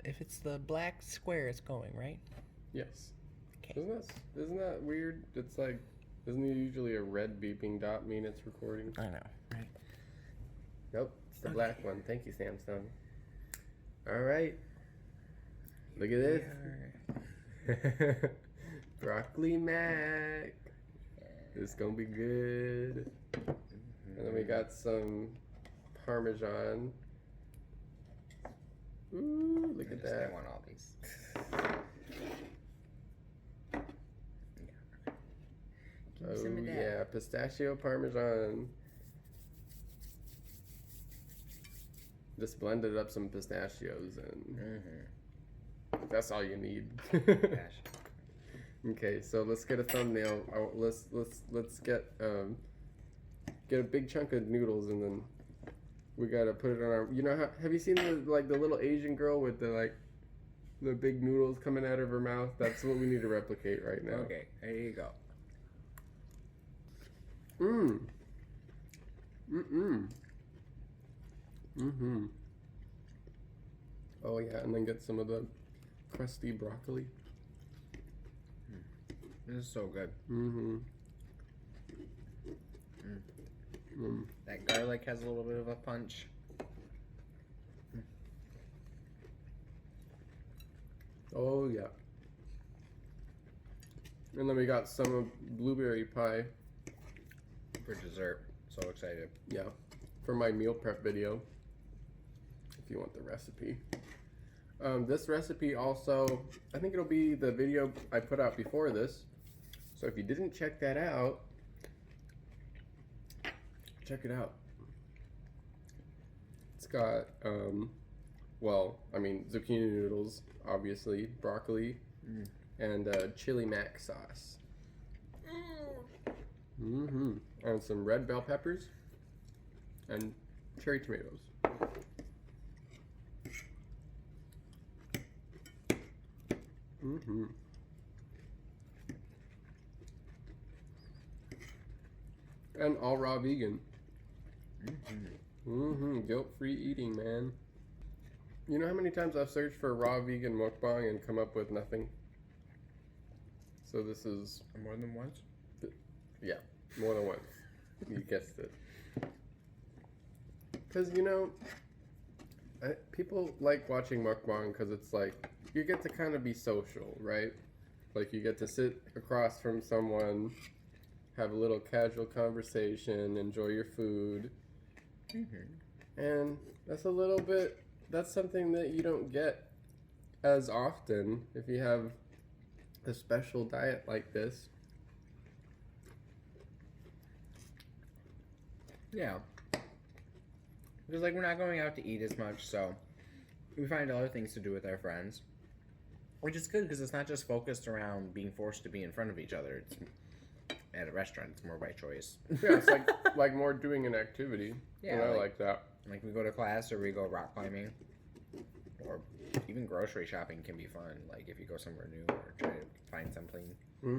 If it's the black square, it's going, right? Yes. Okay. Isn't that weird? It's like, isn't it usually a red beeping dot mean it's recording? I know, right? Nope, it's the black one. Thank you, Samsung. All right. Look at this. Broccoli mac. This is gonna be good. And then we got some Parmesan. Ooh, look at that. I want all these. Oh yeah, pistachio Parmesan. Just blended up some pistachios and that's all you need. Okay, so let's get a thumbnail. Let's get a big chunk of noodles and then we gotta put it on our. You know how? Have you seen the little Asian girl with the big noodles coming out of her mouth? That's what we need to replicate right now. Okay, there you go. Oh yeah, and then get some of the crusty broccoli. This is so good. That garlic has a little bit of a punch. Oh yeah. And then we got some of blueberry pie. For dessert. So excited. Yeah. For my meal prep video. If you want the recipe. This recipe also, I think it'll be the video I put out before this. So if you didn't check that out, check it out. It's got, zucchini noodles, obviously, broccoli, and chili mac sauce. And some red bell peppers and cherry tomatoes. And all raw vegan. Guilt-free eating, man. You know how many times I've searched for raw vegan mukbang and come up with nothing? So this is... More than once? Yeah, more than once. You guessed it. Because, you know, people like watching mukbang because it's like, you get to kind of be social, right? Like, you get to sit across from someone, have a little casual conversation, enjoy your food. And that's something that you don't get as often if you have a special diet like this. Yeah. Because, like, we're not going out to eat as much, so we find other things to do with our friends. Which is good, because it's not just focused around being forced to be in front of each other. It's at a restaurant, it's more by choice. Yeah, it's like more doing an activity. Yeah, and I like that. Like, we go to class, or we go rock climbing. Or even grocery shopping can be fun. Like, if you go somewhere new, or try to find something. We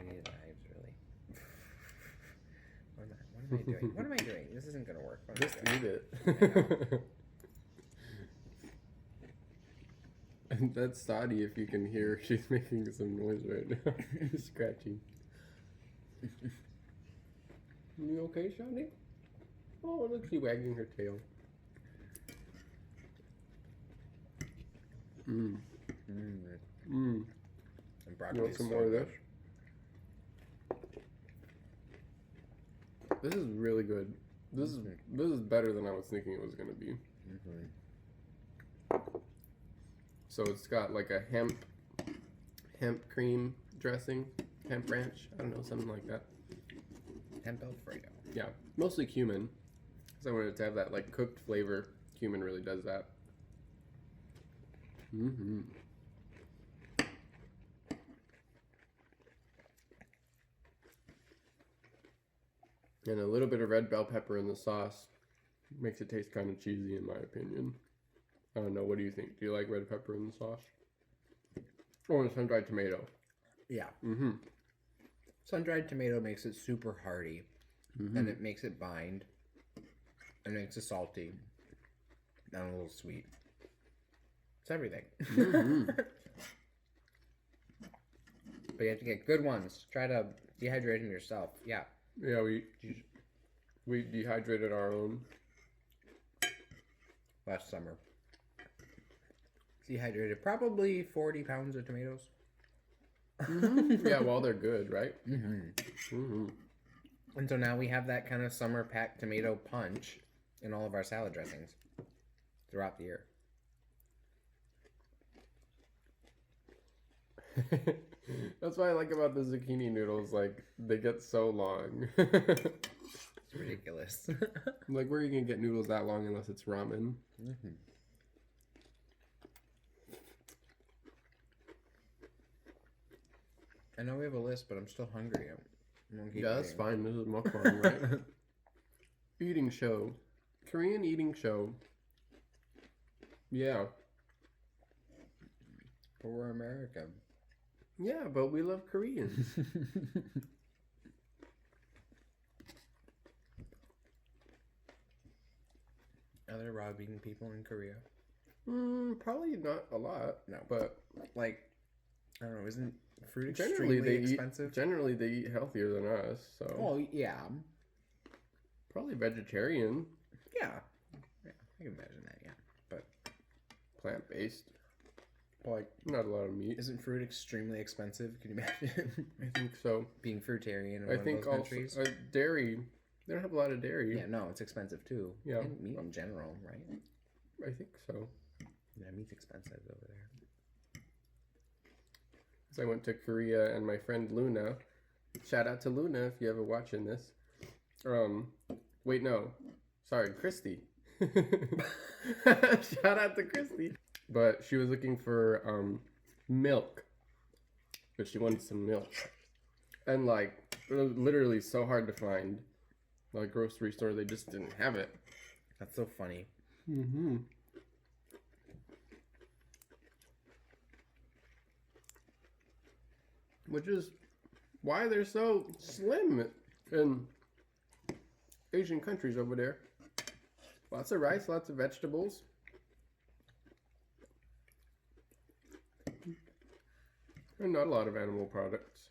need knives, really. What am I doing? What am I doing? This isn't gonna work. Just eat it. And that's Sadie, if you can hear. She's making some noise right now. She's scratching. You okay, Shani? Oh, look, she's wagging her tail. And broccoli. You want some more of this? This is really good. This is better than I was thinking it was gonna be. So it's got like a hemp cream dressing, hemp ranch. I don't know, something like that. Hemp Alfredo. Yeah, mostly cumin, because I wanted to have that like cooked flavor. Cumin really does that. And a little bit of red bell pepper in the sauce makes it taste kind of cheesy, in my opinion. I don't know. What do you think? Do you like red pepper in the sauce? Oh, and sun-dried tomato. Yeah. Sun-dried tomato makes it super hearty, and it makes it bind, and makes it salty. and a little sweet. It's everything. Mm-hmm. But you have to get good ones. Try to dehydrate them yourself. Yeah. Yeah, we dehydrated our own Last summer. Dehydrated probably 40 pounds of tomatoes. Mm-hmm. Yeah, well, they're good, right? Mm-hmm. Mm-hmm. And so now we have that kind of summer packed tomato punch in all of our salad dressings throughout the year. That's what I like about the zucchini noodles. Like, they get so long. It's ridiculous. Like, where are you going to get noodles that long unless it's ramen? Mm-hmm. I know we have a list, but I'm still hungry. I'm gonna keep Yeah, that's eating. fine. This is mukbang, right? Eating show. Korean eating show. Yeah. But we're American. Yeah, but we love Koreans. Are there raw vegan people in Korea? Probably not a lot. No. But Like, I don't know, isn't fruit generally extremely they expensive? generally they eat healthier than us. So Well, yeah. probably vegetarian, Yeah. Yeah, I can imagine that, yeah. But, plant-based. like, Not a lot of meat. isn't fruit extremely expensive? Can you imagine I think so. being fruitarian in I one think of those also countries? dairy. They don't have a lot of dairy. Yeah, no, it's expensive too. Yeah. And meat in general, right? I think so. Yeah, meat's expensive over there. So I went to Korea and my friend Luna. Shout out to Luna if you ever watching this. Wait, no. Sorry, Christy. Shout out to Christy. But she was looking for milk. But she wanted some milk. And like, it was literally so hard to find. Like, grocery store, they just didn't have it. That's so funny. Mm-hmm. Which is why they're so slim in Asian countries over there. Lots of rice, lots of vegetables. And not a lot of animal products.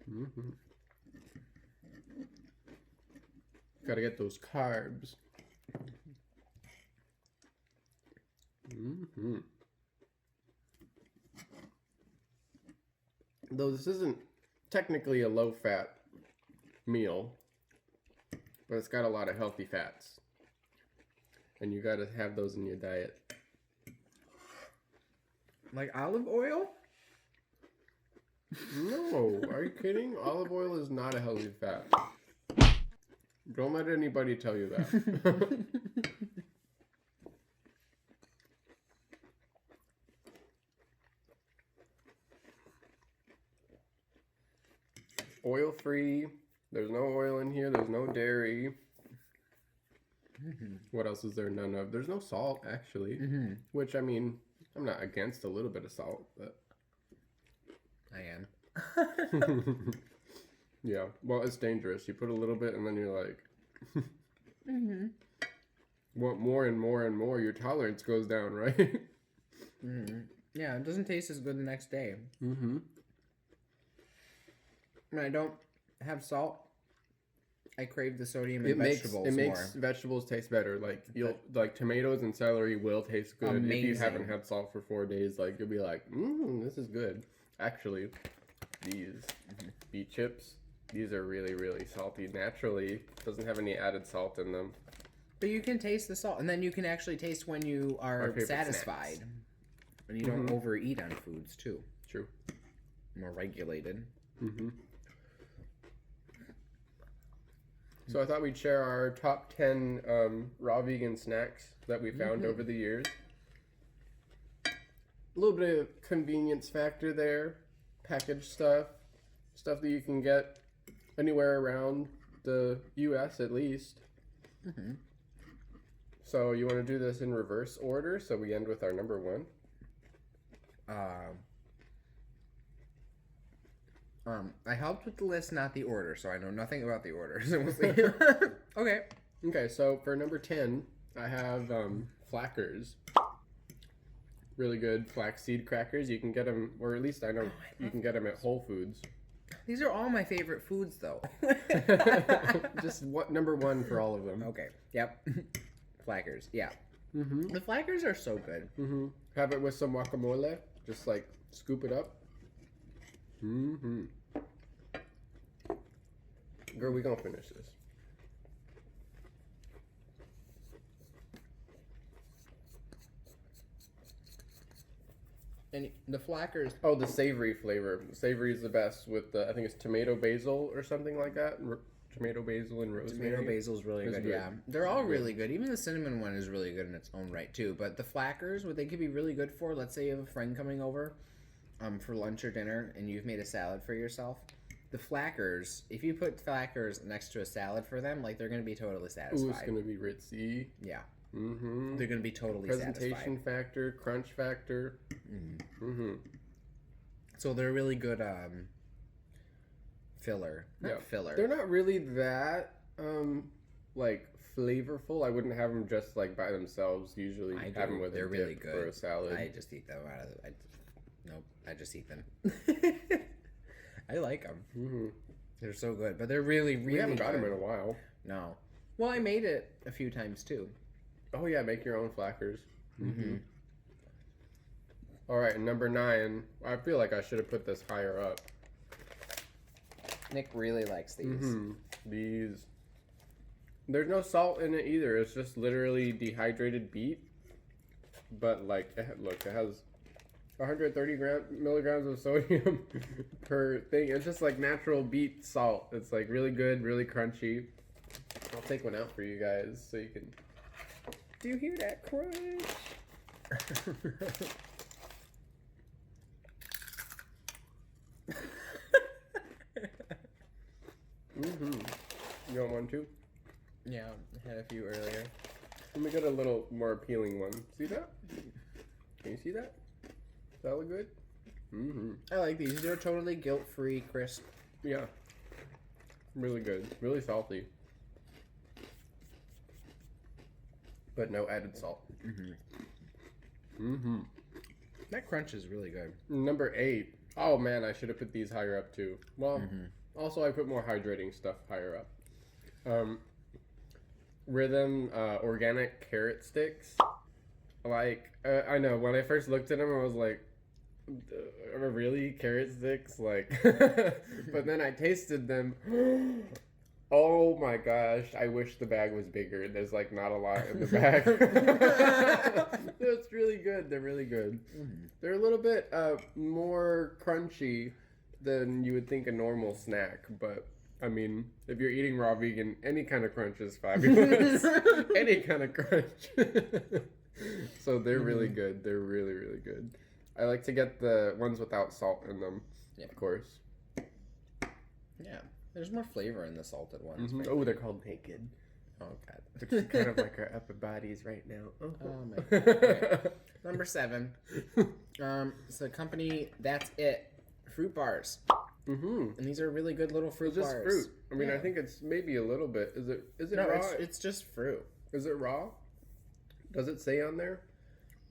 Mm-hmm. Gotta get those carbs. Mm-hmm. Though this isn't technically a low-fat meal, but it's got a lot of healthy fats. And you gotta have those in your diet. Like olive oil? No, are you kidding? Olive oil is not a healthy fat. Don't let anybody tell you that. Oil-free. There's no oil in here. There's no dairy. Mm-hmm. What else is there none of? There's no salt, actually. Mm-hmm. Which, I mean, I'm not against a little bit of salt, but... I am. Yeah, well, it's dangerous. You put a little bit and then you're like... Mm-hmm. Want more and more and more, your tolerance goes down, right? Mm-hmm. Yeah, it doesn't taste as good the next day. Mm-hmm. When I don't have salt, I crave the sodium in It makes vegetables more. vegetables taste better. Like like tomatoes and celery will taste good if you Amazing. haven't had salt for 4 days. Like you'll be like, this is good. Actually, these beet chips, these are really really salty. Naturally, doesn't have any added salt in them. But you can taste the salt, and then you can actually taste when you Our are favorite satisfied. snacks. And you don't overeat on foods, too. True. More regulated. Mm-hmm. So I thought we'd share our top 10 raw vegan snacks that we found over the years. A little bit of convenience factor there. Packaged stuff. Stuff that you can get anywhere around the U.S. at least. Mm-hmm. So you want to do this in reverse order, so we end with our number 1? I helped with the list, not the order, so I know nothing about the order. So we'll see. Okay. Okay, so for number 10, I have Flackers. Really good flaxseed crackers. You can get them, or at least I know you can get them at Whole Foods. These are all my favorite foods, though. Just number one for all of them. Okay. Yep. Flackers. Yeah. Mm-hmm. The Flackers are so good. Mm-hmm. Have it with some guacamole. Just like scoop it up. Mm-hmm. Girl, we gonna finish this. And the Flackers. Oh, the savory flavor. Savory is the best with the, I think it's tomato basil or something like that. Tomato basil and rosemary. Tomato basil is really good. Yeah, they're all really good. Even the cinnamon one is really good in its own right too. But the Flackers, what they could be really good for, let's say you have a friend coming over, for lunch or dinner, and you've made a salad for yourself. The Flackers, if you put Flackers next to a salad for them, like they're gonna be totally satisfied. Ooh, it's gonna be ritzy. Yeah. Mm-hmm. They're gonna be totally Presentation satisfied. factor, crunch factor. Mm-hmm. Mm-hmm. So they're really good filler. Not filler. They're not really that like flavorful. I wouldn't have them just like by themselves. Usually I have do. them with They're a really dip good or a salad. I just eat them out of the. Nope. I just eat them. I like them. Mm-hmm. They're so good, but they're really, really. We haven't got good. them in a while. No. Well, I made it a few times too. Oh yeah, make your own Flackers. Mm-hmm. All right, and number 9. I feel like I should have put this higher up. Nick really likes these. Mm-hmm. These. There's no salt in it either. It's just literally dehydrated beet. But like, look, it has 130 milligrams of sodium per thing. It's just like natural beet salt. It's like really good, really crunchy. I'll take one out for you guys so you can. Do you hear that crunch? Mm-hmm. You want one too? Yeah, I had a few earlier. Let me get a little more appealing one. See that? Can you see that? Does that look good? Mm-hmm. I like these. They're totally guilt-free, crisp. Yeah. Really good. Really salty. But no added salt. Mm-hmm. Mm-hmm. That crunch is really good. Number 8. Oh man, I should have put these higher up too. Well, also I put more hydrating stuff higher up. Rhythm organic carrot sticks. Like, I know, when I first looked at them, I was like, really? Carrot sticks? Like, but then I tasted them. Oh my gosh, I wish the bag was bigger. There's like not a lot in the bag. It's really good. They're really good. Mm-hmm. They're a little bit more crunchy than you would think a normal snack, but I mean, if you're eating raw vegan, any kind of crunch is fabulous. Any kind of crunch. So they're really good. They're really, really good. I like to get the ones without salt in them, of course. Yeah. There's more flavor in the salted ones. Mm-hmm. Oh, they're called Naked. Oh, God. Which is kind of like our upper bodies right now. Oh, my God. Okay. Number 7. It's the company, That's It. Fruit bars. Mm-hmm. And these are really good little fruit It's just bars. fruit. I mean, I think it's maybe a little bit. Is it No, raw? it's just fruit. Is it raw? Does it say on there?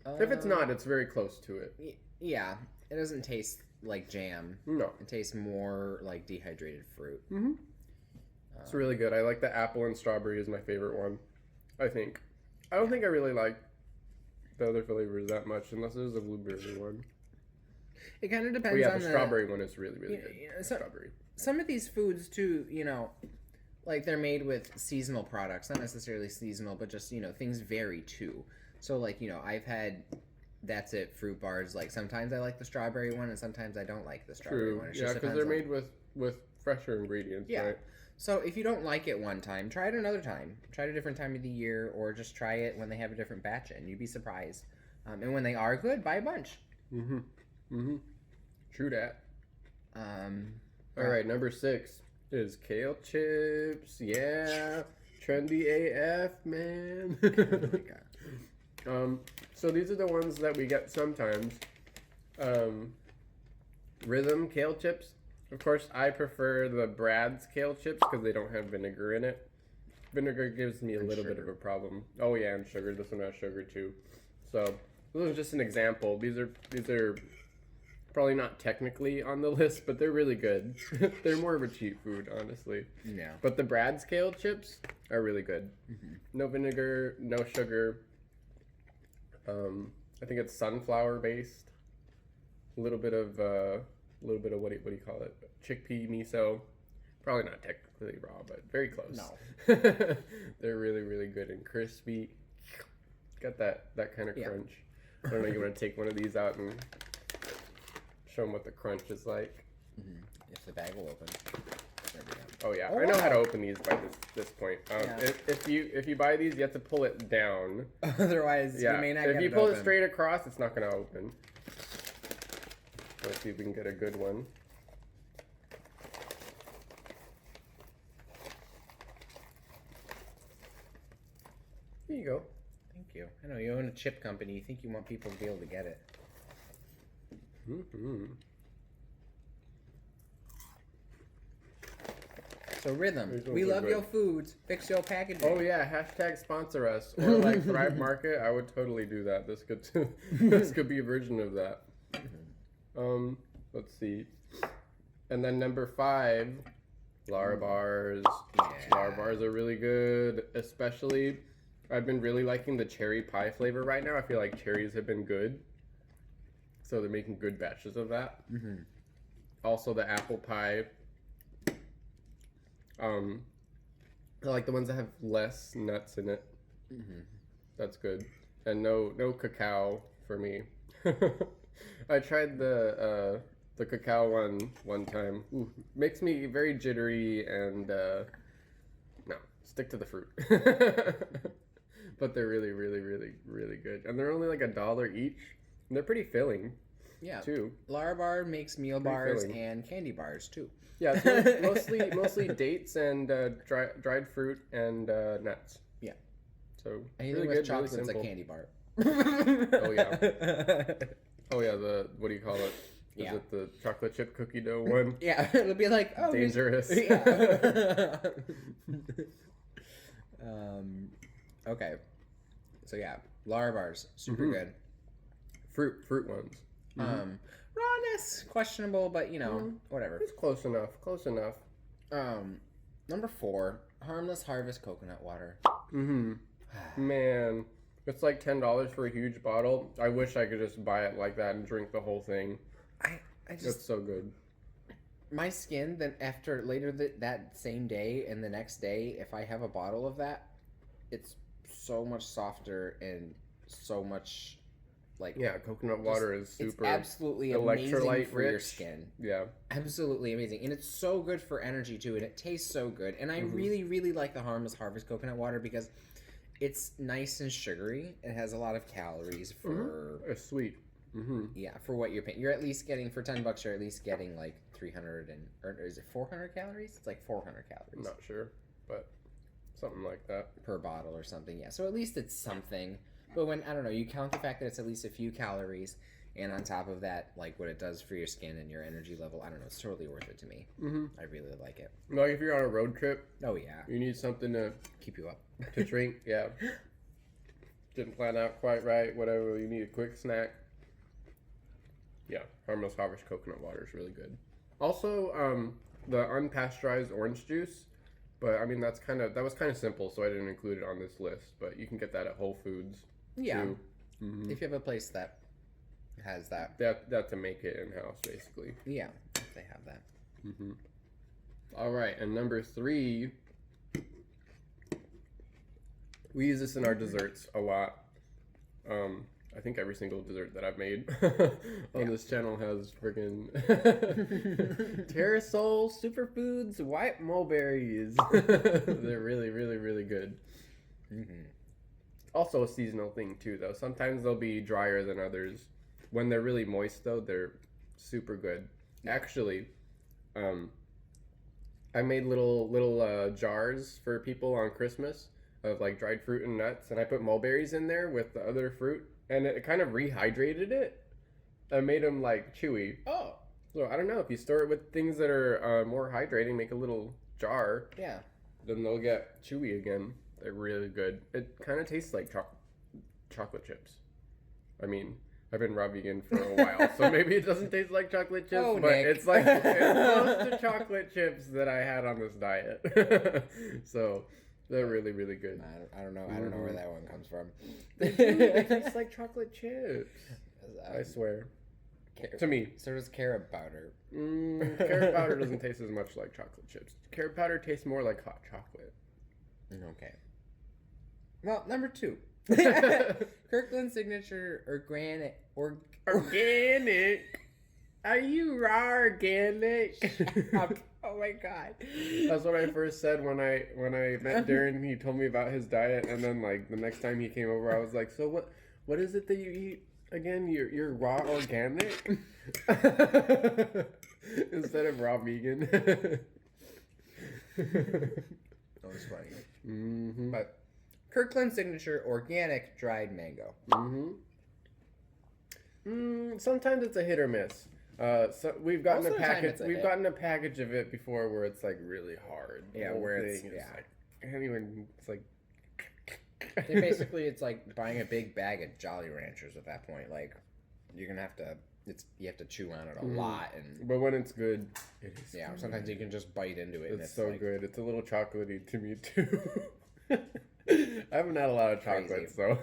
If it's not, it's very close to it. Yeah. It doesn't taste like jam. No. It tastes more like dehydrated fruit. Mm-hmm. It's really good. I like the apple and strawberry is my favorite one, I think. I don't think I really like the other flavors that much, unless there's a blueberry one. It kind of Oh depends yeah, on the strawberry one is really, really good. Strawberry. Some of these foods, too, you know, like they're made with seasonal products. Not necessarily seasonal, but just, you know, things vary, too. So, like, you know, I've had That's It fruit bars. Like, sometimes I like the strawberry one, and sometimes I don't like the strawberry one. It Yeah, just because depends they're on- made with fresher ingredients, Yeah. right? So if you don't like it one time, try it another time. Try it a different time of the year, or just try it when they have a different batch in. You'd be surprised. And when they are good, buy a bunch. Mm-hmm. Mm-hmm. True that. All All right, number 6 is kale chips. Yeah, trendy AF, man. So these are the ones that we get sometimes. Rhythm kale chips. Of course, I prefer the Brad's kale chips because they don't have vinegar in it. Vinegar gives me a And little bit sugar. of a problem. Oh yeah, and sugar. This one has sugar too. So this is just an example. These are probably not technically on the list, but they're really good. They're more of a cheap food, honestly. Yeah. But the Brad's Kale chips are really good. No vinegar, no sugar. I think it's sunflower based. A little bit of what do you call it? Chickpea miso. Probably not technically raw, but very close. No. They're really, really good and crispy. Got that kind of crunch. I don't know. You want to take one of these out and show them what the crunch is like. If the bag will open. There we go. Oh yeah, Oh, I know wow. how to open these by this point. Yeah. If you buy these, you have to pull it down. Otherwise, Yeah. you may not If get you it pull open. it straight across, it's not gonna open. Let's see if we can get a good one. Here you go. Thank you. I know you own a chip company. You think you want people to be able to get it. Mm-hmm. So Rhythm, These ones we are love good. your foods. Fix your packaging. Oh yeah, hashtag sponsor us or like Thrive Market. I would totally do that. This could be a version of that. Let's see. And then number 5, Lara bars. Yeah. Lara bars are really good, especially. I've been really liking the cherry pie flavor right now. I feel like cherries have been good, so they're making good batches of that. Also, the apple pie. I like the ones that have less nuts in it. That's good, and no cacao for me. I tried the cacao one time. Ooh, makes me very jittery and no, stick to the fruit. But they're really, really, really, really good, and they're only like $1 each, and they're pretty filling. Yeah. Too. Lara Bar makes meal Pretty bars filling. and candy bars too. Yeah, so mostly dates and dried fruit and nuts. Yeah. So Anything really with good, chocolate's really a simple. candy bar. Oh yeah. Oh yeah, the what do you call it? Is Yeah. it the chocolate chip cookie dough one? Yeah, it'll be like, oh, here's- Dangerous. Yeah. Okay. So yeah, Lara bars, super good. Fruit ones. Rawness questionable, but you know, whatever. It's close enough. Close enough. Number 4, Harmless Harvest coconut water. Man, it's like $10 for a huge bottle. I wish I could just buy it like that and drink the whole thing. I It's just so good. my skin then after later that same day and the next day, if I have a bottle of that, it's so much softer and so much like Yeah, coconut water is super. It's absolutely amazing electrolyte for your rich. skin. Yeah. Absolutely amazing, and it's so good for energy too, and it tastes so good. And I really, really like the Harmless Harvest coconut water because it's nice and sugary. It has a lot of calories for It's sweet. yeah, for what you're paying. You're at least getting for $10. You're at least getting like 300 or is it 400 calories? It's like 400 I'm calories not sure, but something like that. per bottle or something. Yeah, so at least it's something. But when I don't know, you count the fact that it's at least a few calories, and on top of that, like what it does for your skin and your energy level, I don't know, it's totally worth it to me. I really like it. Like if you're on a road trip, Oh yeah, you need something to keep you up. drink. Yeah. Didn't plan out quite right. Whatever. You need a quick snack. Yeah, Harmless Harvest coconut water is really good. Also, the unpasteurized orange juice. But I mean, that was kind of simple, so I didn't include it on this list. But you can get that at Whole Foods. Yeah, too. if you have a place that has that. That to make it in house, basically. Yeah, if they have that. All right, and number 3, we use this in our desserts a lot. I think every single dessert that I've made on this channel has friggin' Terrasoul, Superfoods, white mulberries. They're really, really, really good. Also a seasonal thing too, though. Sometimes they'll be drier than others. When they're really moist, though, they're super good. Actually, I made little jars for people on Christmas of like dried fruit and nuts, and I put mulberries in there with the other fruit, and it kind of rehydrated it and made them like chewy. Oh, So I don't know, if you store it with things that are more hydrating, make a little jar. yeah. then they'll get chewy again. They're really good. It kind of tastes like chocolate chips. I mean, I've been raw vegan for a while, so maybe it doesn't taste like chocolate chips, but Nick. it's like it's close to chocolate chips that I had on this diet. So they're really, really good. I don't know. I don't know where that one comes from. They taste like chocolate chips. I swear. To me. So does carrot powder. Carrot powder doesn't taste as much like chocolate chips. Carrot powder tastes more like hot chocolate. Okay. Well, number 2. Kirkland signature organic. Organic? Are you raw organic? Oh my god. That's what I first said when I met Darren. He told me about his diet, and then like the next time he came over, I was like, "So what is it that you eat again? You're raw organic instead of raw vegan." That was funny. Mm-hmm. But Kirkland signature organic dried mango. Sometimes it's a hit or miss. So we've gotten Most a of the time package. it's a We've hit. gotten a package of it before where it's like really hard. The Yeah, whole where it's thing is yeah. like, I can't even. It's like. Basically, it's like buying a big bag of Jolly Ranchers at that point. Like, you're gonna have to. You have to chew on it a lot, and But when it's good, it is. yeah, good. sometimes you can just bite into it. And It's so like, good. It's a little chocolatey to me too. I haven't had a lot of chocolate, Crazy. so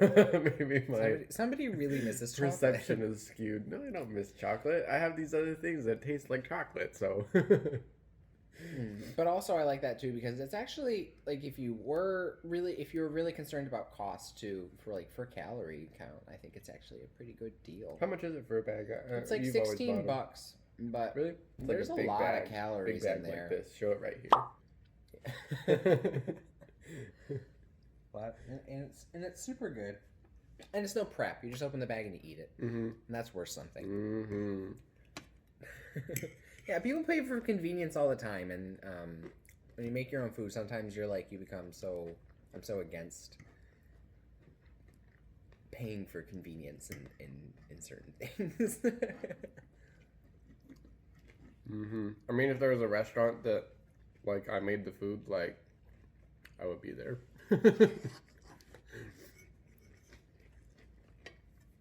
maybe my Somebody really misses chocolate. perception is skewed. No, I don't miss chocolate. I have these other things that taste like chocolate, so. But also I like that too because it's actually like if you were really concerned about cost too for calorie count, I think it's actually a pretty good deal. How much is it for a bag? It's like You've always bought 'em. $16, but Really? It's there's like a lot bag, of calories big bag in there. Like this. Show it right here. But and it's super good, and it's no prep. You just open the bag and you eat it, and that's worth something. Yeah, people pay for convenience all the time, and when you make your own food, sometimes you're like, you become so, I'm so against paying for convenience in certain things. I mean, if there was a restaurant that, like, I made the food, like, I would be there.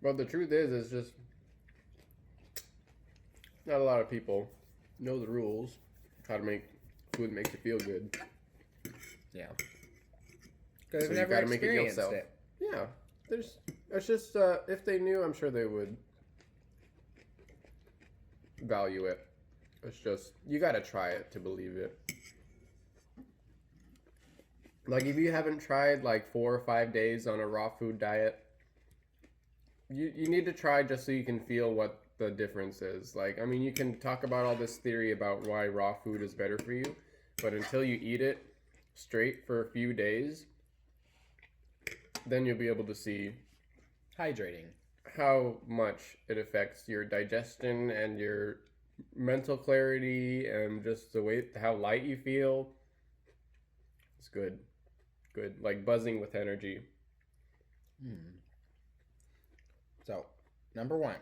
But the truth is, it's just not a lot of people know the rules, how to make food that makes you feel good. Yeah. Because So I've you never gotta make it experienced yourself. it. Yeah, it's just, if they knew, I'm sure they would value it. It's just, you gotta try it to believe it. Like, if you haven't tried, like, 4 or 5 days on a raw food diet, you need to try just so you can feel what the difference is. Like, I mean, you can talk about all this theory about why raw food is better for you, but until you eat it straight for a few days, then you'll be able to see Hydrating. how much it affects your digestion and your mental clarity and just the way, how light you feel. It's good. Good. Like buzzing with energy. So, number 1.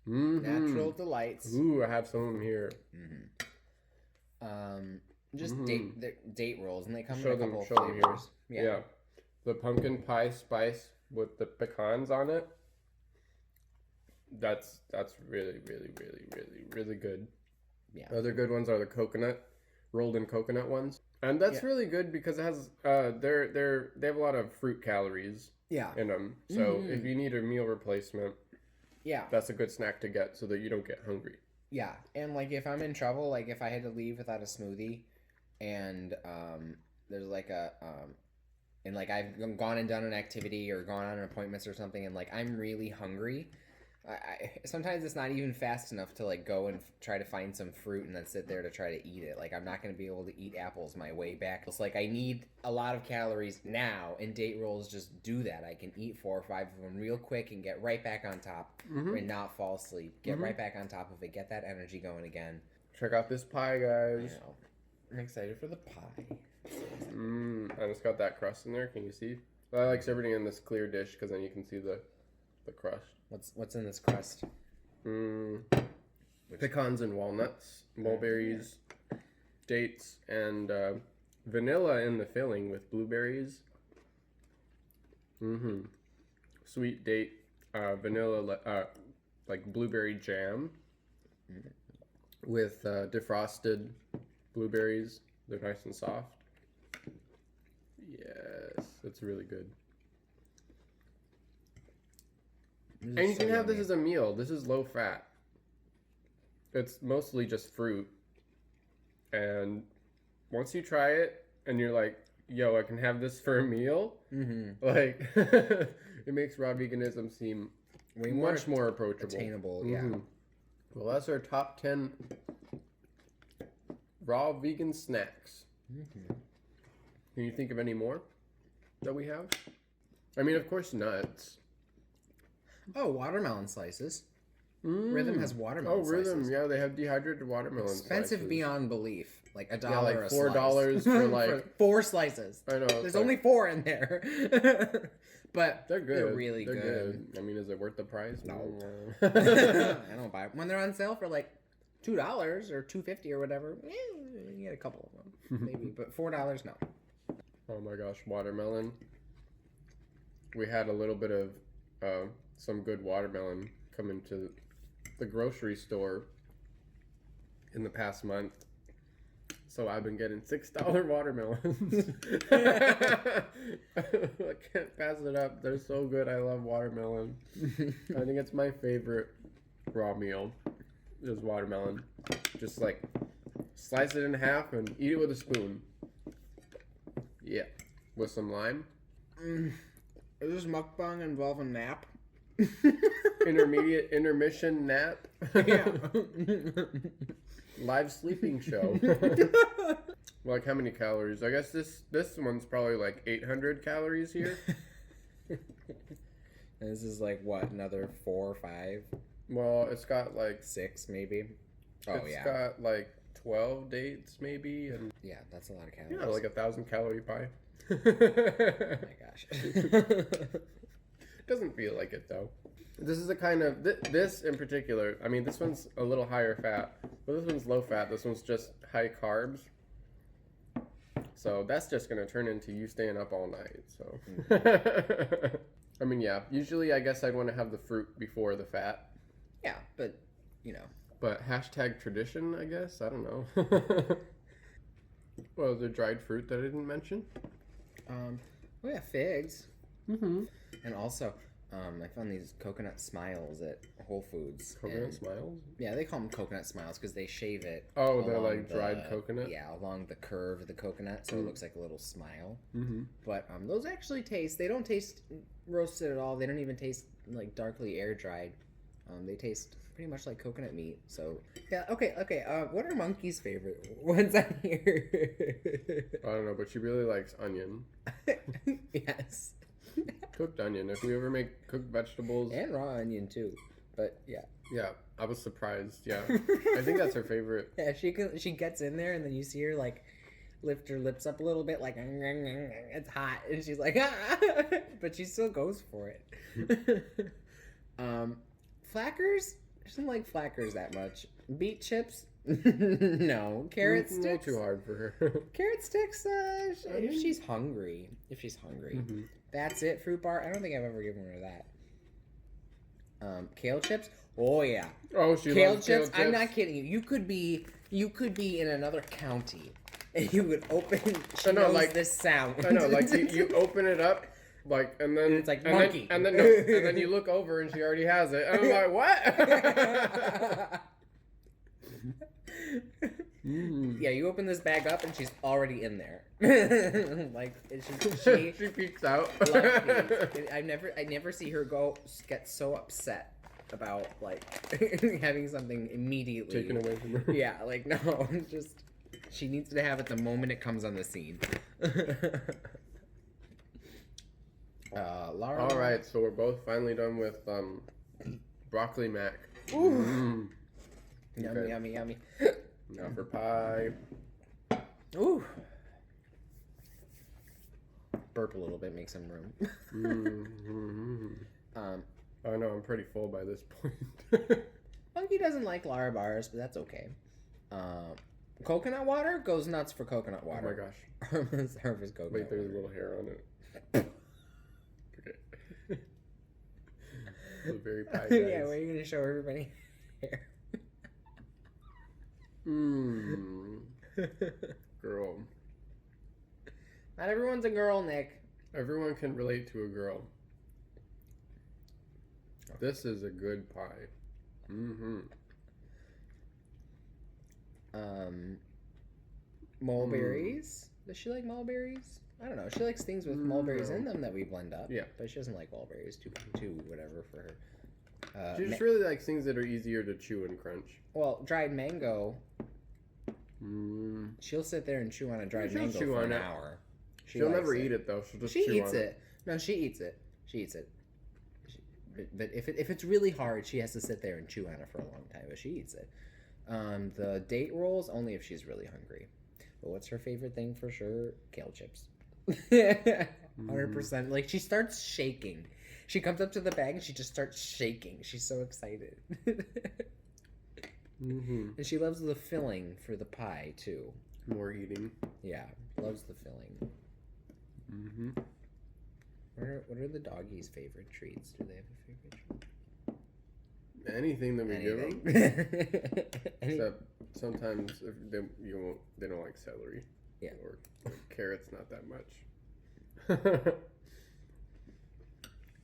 Mm-hmm. Natural delights. Ooh, I have some of them here. Just date rolls, and they come Show in a them- couple of show them here. flavors. Yeah. The pumpkin pie spice with the pecans on it. That's really, really, really, really, really good. Yeah. Other good ones are the coconut, rolled in coconut ones. And that's really good because it has they have a lot of fruit calories Yeah. in them. So if you need a meal replacement, Yeah. that's a good snack to get so that you don't get hungry. Yeah. And like if I'm in trouble, like if I had to leave without a smoothie and there's like and like I've gone and done an activity or gone on appointments or something and like I'm really hungry, I sometimes it's not even fast enough to like go and try to find some fruit and then sit there to try to eat it. Like I'm not going to be able to eat apples my way back. It's like I need a lot of calories now, and date rolls just do that. I can eat 4 or 5 of them real quick and get right back on top and not fall asleep. Get right back on top of it. Get that energy going again. Check out this pie, guys. You know, I'm excited for the pie. And it's got that crust in there. Can you see? I like serving it in this clear dish because then you can see the crust. What's in this crust? Pecans and walnuts, mulberries, dates, and vanilla in the filling with blueberries. Sweet date, vanilla, like blueberry jam with defrosted blueberries. They're nice and soft. Yes, it's really good. And you can have this as a meal. This is low fat. It's mostly just fruit. And once you try it and you're like, yo, I can have this for a meal, like, it makes raw veganism seem much more approachable. Attainable, yeah. Well, that's our top 10 raw vegan snacks. Can you think of any more that we have? I mean, of course, nuts. Oh, watermelon slices. Rhythm has watermelon slices. Rhythm, yeah, they have dehydrated watermelon Expensive slices. beyond belief. Like $1 Yeah, like a $4 slice. for like for 4 slices. I know. There's only 4 in there. But they're good. They're really good. I mean, is it worth the price? No. I don't buy it. When they're on sale for like $2 or $2.50 or whatever, you get a couple of them. Maybe. But $4, no. Oh my gosh, watermelon. We had a little bit of some good watermelon come into the grocery store in the past month. So I've been getting $6 watermelons. I can't pass it up. They're so good. I love watermelon. I think it's my favorite raw meal is watermelon. Just like slice it in half and eat it with a spoon. Yeah. With some lime. Is this mukbang involve a nap? Intermission nap. Yeah. Live sleeping show. Like how many calories? I guess this one's probably like 800 calories here. And this is like what, another 4 or 5? Well, it's got like 6 maybe. Oh it's got like 12 dates maybe, and yeah, that's a lot of calories. yeah, like 1,000 calorie pie. Oh my gosh. Doesn't feel like it though. This is a kind of this in particular. I mean, this one's a little higher fat, but this one's low fat. This one's just high carbs. So that's just gonna turn into you staying up all night. So, I mean, yeah. Usually, I guess I'd want to have the fruit before the fat. Yeah, but you know. But hashtag tradition, I guess. I don't know. Well, is there dried fruit that I didn't mention? We have figs. Mm-hmm. And also, I found these coconut smiles at Whole Foods. Coconut smiles? Yeah, they call them coconut smiles because they shave it. Oh, they're like dried coconut? Yeah, along the curve of the coconut, so it looks like a little smile. Mm-hmm. But those actually taste, they don't taste roasted at all. They don't even taste like darkly air dried. They taste pretty much like coconut meat. So, yeah, okay. What are Monkey's favorite ones on here? I don't know, but she really likes onion. Yes. Cooked onion. If we ever make cooked vegetables. And raw onion too. But yeah. Yeah, I was surprised. Yeah. I think that's her favorite. Yeah, she gets in there and then you see her like lift her lips up a little bit like it's hot and she's like but she still goes for it. Flackers? She doesn't like Flackers that much. Beet chips? No. Carrot sticks? A little too hard for her. Carrot sticks, if she's hungry. Mm-hmm. That's it. Fruit bar? I don't think I've ever given her that. Kale chips? Oh, yeah. Oh, she Kale loves chips? kale chips. I'm not kidding you. You could be in another county and you would open she knows like this sound. I know, like you open it up. Like and then it's like monkey, and then you look over and she already has it. And I'm like, what? Yeah, you open this bag up and she's already in there. Like she peeks out. I never see her get so upset about like having something immediately taken away from her. Yeah, like no, just she needs to have it the moment it comes on the scene. Lara. All right, so we're both finally done with broccoli mac. Ooh. Okay. Yummy. Now for pie. Ooh. Burp a little bit, make some room. I know I'm pretty full by this point. Monkey doesn't like Lara bars, but that's okay. Coconut water goes nuts for coconut Oh water. my gosh. Harmless coconut Wait, there's a water. little hair on it. Okay. Blueberry pie, guys. Yeah, where are you going to show everybody hair? Mmm. Girl. Not everyone's a girl, Nick. Everyone can relate to a girl. This is a good pie. Mm-hmm. Mulberries. Does she like mulberries? I don't know. She likes things with mulberries in them that we blend up. Yeah. But she doesn't like mulberries. Too whatever for her. She just really likes things that are easier to chew and crunch. Well, dried mango. She'll sit there and chew on a dried mango for an hour. She'll never eat it though. She'll just she chew eats on it. No, she eats it. She eats it. But if it's really hard, she has to sit there and chew on it for a long time. But she eats it. The date rolls only if she's really hungry. But what's her favorite thing for sure? Kale chips. 100%. Like she starts shaking. She comes up to the bag and she just starts shaking. She's so excited. And she loves the filling for the pie too. More eating. Yeah, loves the filling. What are the doggies' favorite treats? Do they have a favorite treat? Anything that we give them. Any- Except sometimes if they don't like celery. Yeah. Or carrots, not that much.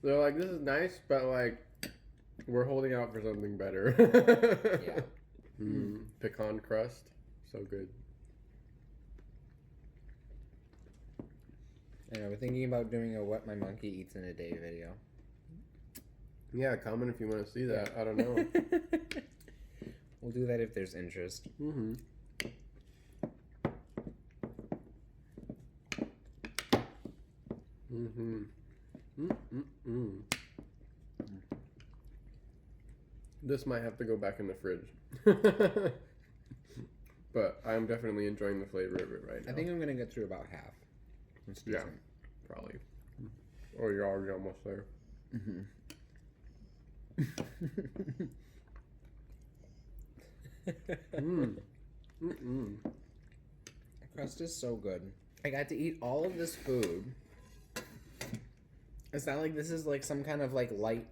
They're like, this is nice, but like, we're holding out for something better. Yeah. Pecan crust, so good. I know, we're thinking about doing a what my monkey eats in a day video. Yeah, comment if you want to see that. I don't know. We'll do that if there's interest. This might have to go back in the fridge. But I'm definitely enjoying the flavor of it right now. I think I'm going to get through about half. It's Yeah, decent. probably. Oh, you're already almost there. The crust is so good. I got to eat all of this food. It's not like this is like some kind of like light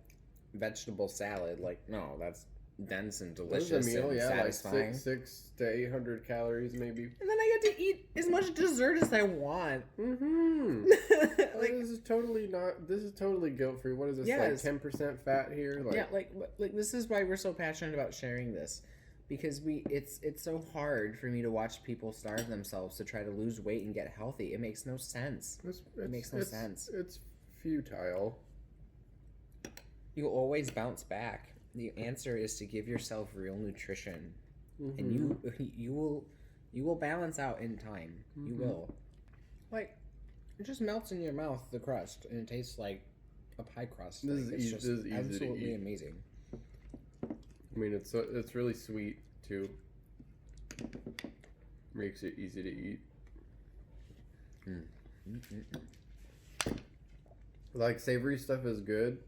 vegetable salad. Like, no, that's dense and delicious This is a meal, and yeah, satisfying. like 600 to 800 calories maybe. And then I get to eat as much dessert as I want. Like, this is totally guilt free. What is this, Yes. like 10% fat here? Like, Yeah, like this is why we're so passionate about sharing this, because it's so hard for me to watch people starve themselves to try to lose weight and get healthy. It makes no sense. It makes no sense. It's futile. You always bounce back. The answer is to give yourself real nutrition, and you will balance out in time. You will. Like, it just melts in your mouth, the crust, and it tastes like a pie crust. This Like, is it's easy- just this is easy to absolutely eat. amazing. I mean, it's really sweet too. Makes it easy to eat. Like, savory stuff is good,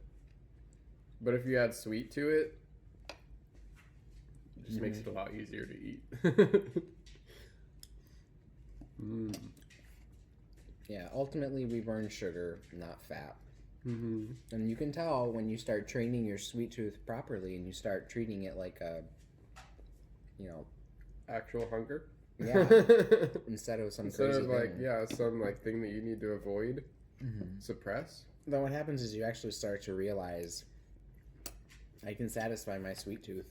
but if you add sweet to it, it just makes it a lot easier to eat. Yeah, ultimately we burn sugar, not fat. And you can tell when you start training your sweet tooth properly and you start treating it like a, Actual hunger. yeah, instead of some Instead crazy of like, thing. yeah, some like thing that you need to avoid, suppress. Then what happens is you actually start to realize I can satisfy my sweet tooth,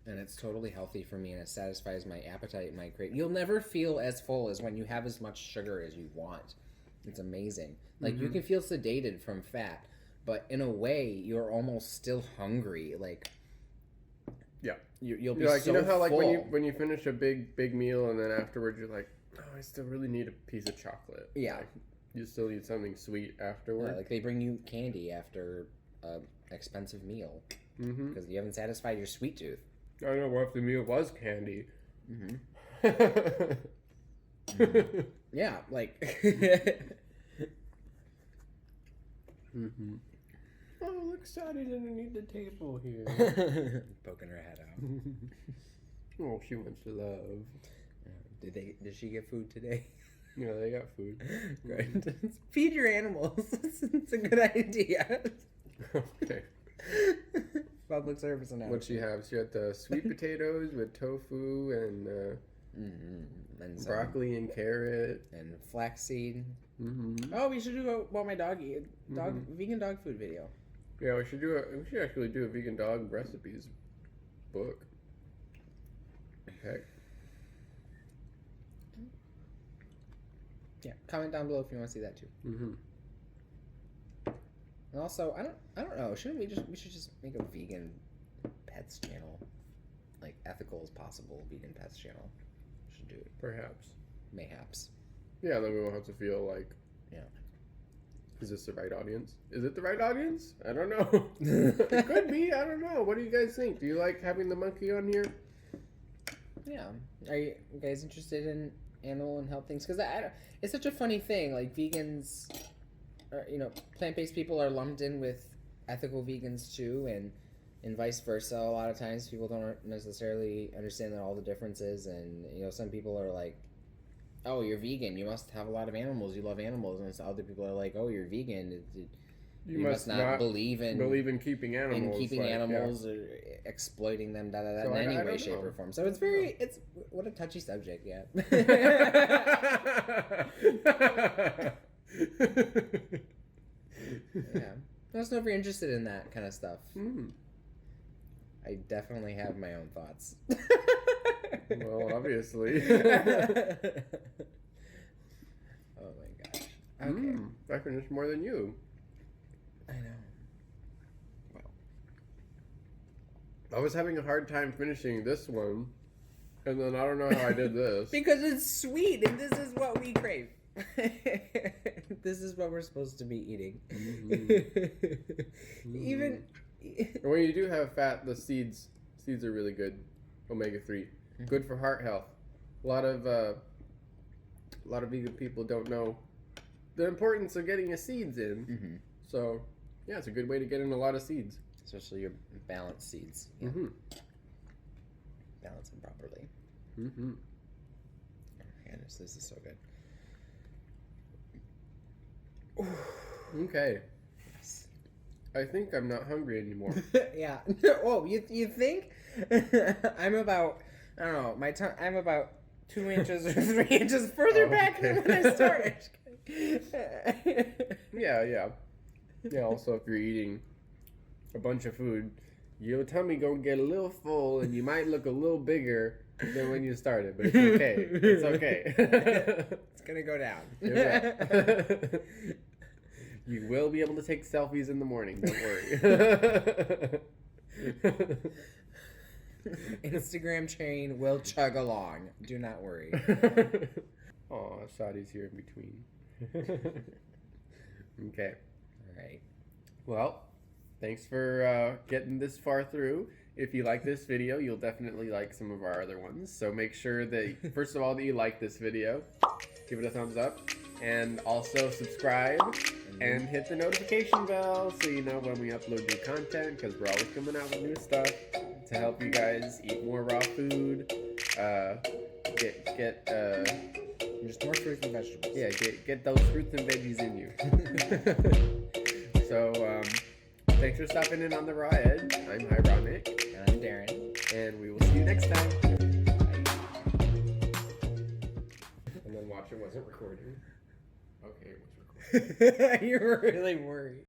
and it's totally healthy for me, and it satisfies my appetite, my craving. You'll never feel as full as when you have as much sugar as you want. It's amazing. Like, you can feel sedated from fat, but in a way, you're almost still hungry. Like, Yeah. you'll be You're like, so you know how like full. when you finish a big meal and then afterwards you're like, oh, I still really need a piece of chocolate. Yeah. Like, you still need something sweet afterward. Yeah, like they bring you candy after an expensive meal because you haven't satisfied your sweet tooth. I don't know what if the meal was candy. Yeah, like Oh, look, Sattie's underneath the table here. poking her head out. Oh, she wants to love. Yeah. Did she get food today? Yeah, they got food. Good. Feed your animals. It's a good idea. Okay. Public service announcement. What'd she have? She had the sweet potatoes with tofu and and broccoli and carrot and flaxseed. Mm-hmm. Oh, we should do what my dog eat. Vegan dog food video. Yeah, we should actually do a vegan dog recipes book. Okay. Yeah, comment down below if you want to see that too. Mm-hmm. And also, I don't know. We should just make a vegan pets channel, like ethical as possible vegan pets channel. We should do it. Perhaps. Mayhaps. Yeah, then we won't have to feel like. Yeah. Is this the right audience? Is it the right audience? I don't know. It could be. I don't know. What do you guys think? Do you like having the monkey on here? Yeah. Are you guys interested in animal and health things? Because it's such a funny thing. Like vegans, plant-based people are lumped in with ethical vegans too, and vice versa. A lot of times people don't necessarily understand all the differences, and some people are like, oh, you're vegan, you must have a lot of animals, you love animals, and so other people are like, oh, you're vegan, you must not believe in keeping animals or exploiting them in any way, shape, or form. So it's what a touchy subject. Yeah. Yeah. Let us know if you're interested in that kind of stuff. I definitely have my own thoughts. Well, obviously. Oh my gosh. Okay. I finished more than you. I know. Wow. I was having a hard time finishing this one, and then I don't know how I did this. Because it's sweet, and this is what we crave. This is what we're supposed to be eating. Even when you do have fat, the seeds are really good. Omega-3, good for heart health. A lot of vegan people don't know the importance of getting your seeds in. So yeah, it's a good way to get in a lot of seeds, especially your balanced seeds. Yeah. Balance them properly. Oh my goodness, this is so good. Okay. Yes. I think I'm not hungry anymore. Yeah. Oh, you think? I'm about, I don't know, I'm about 2 inches or 3 inches further back than when I started. Yeah. Also, if you're eating a bunch of food, your tummy gonna get a little full, and you might look a little bigger than when you started, but it's okay. It's okay. It's gonna go down. You will be able to take selfies in the morning. Don't worry. Instagram chain will chug along. Do not worry. Aw, Shadi's here in between. Okay. All right. Well, thanks for getting this far through. If you like this video, you'll definitely like some of our other ones. So make sure that, first of all, that you like this video. Give it a thumbs up. And also subscribe and hit the notification bell so you know when we upload new content, because we're always coming out with new stuff to help you guys eat more raw food, get just more fruits and vegetables. Yeah, get those fruits and veggies in you. So thanks for stopping in on the Raw Edge. I'm Ironic. And I'm Darren. And we will see you next time. And then watch it wasn't recording. Okay, it was recording. You were really worried.